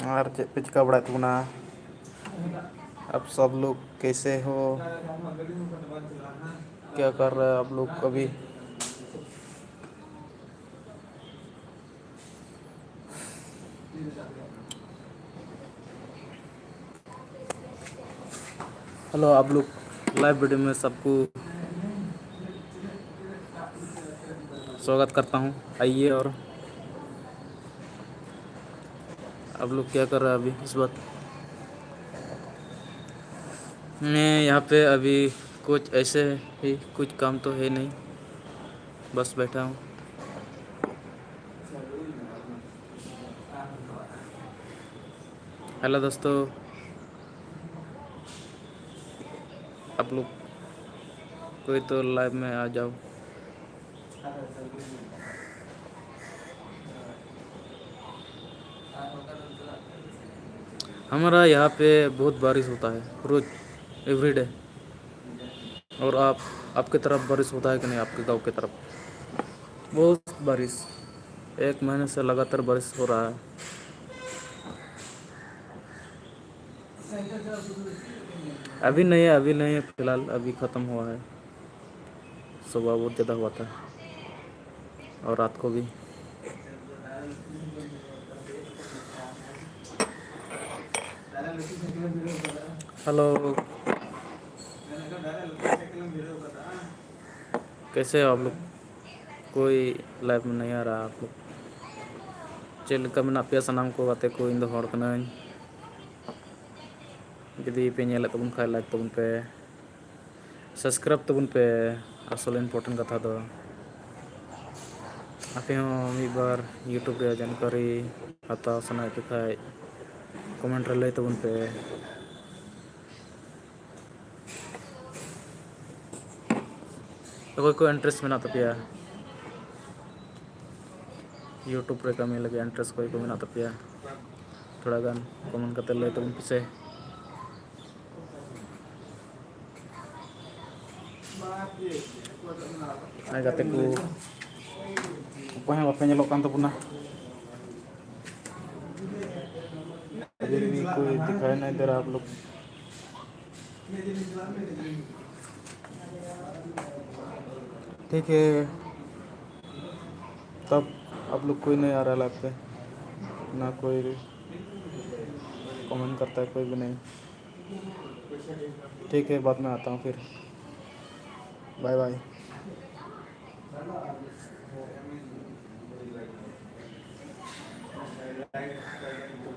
और चेक पे चिका बड़ा तुना। अब सब लोग कैसे हो, क्या कर रहे हैं आप लोग अभी? हेलो आप लोग, लाइव वीडियो में सबको स्वागत करता हूं। आइए। और आप लोग क्या कर रहे हैं अभी इस वक्त? मैं यहाँ पे अभी कुछ ऐसे ही, कुछ काम तो है नहीं, बस बैठा हूँ। हेलो दोस्तों, आप लोग कोई तो लाइव में आ जाओ। हमारा यहाँ पे बहुत बारिश होता है रोज, एवरीडे। और आपकी तरफ बारिश होता है कि नहीं? आपके गांव की तरफ बहुत बारिश, 1 महीने से लगातार बारिश हो रहा है। अभी नहीं है, अभी नहीं है फिलहाल, अभी ख़त्म हुआ है। सुबह बहुत ज़्यादा हुआ था और रात को भी। हेलो, कैसे हो आप लोग? कोई लाइव में नहीं आ रहा आप लोग? चल कम ना पे सनाम को बातें को इन दो हड़ कनाई। जदि पे नेल तबन खाय लाइक तबन पे, सब्सक्राइब तबन पे। असल इम्पोर्टेंट कथा दो आपे हो मी बार यूट्यूब रे जानकारी हताव सनाय पे खाय कमेंट रे लay तबन पे। तो कोई इंटरेस्ट में ना तपिया यूट्यूब रे कमी लगे इंटरेस्ट कोई को में ना तपिया, थोड़ा गान कमेंट करते लay तबन पे। ay gate ko upo yang bape nyelokan tapuna अभी भी कोई दिखाई नहीं दे रहा आप लोग। ठीक है, तब आप लोग कोई नहीं आ रहा लाइव पे, ना कोई कमेंट करता है, कोई भी नहीं। ठीक है, बाद में आता हूँ फिर। Bye bye.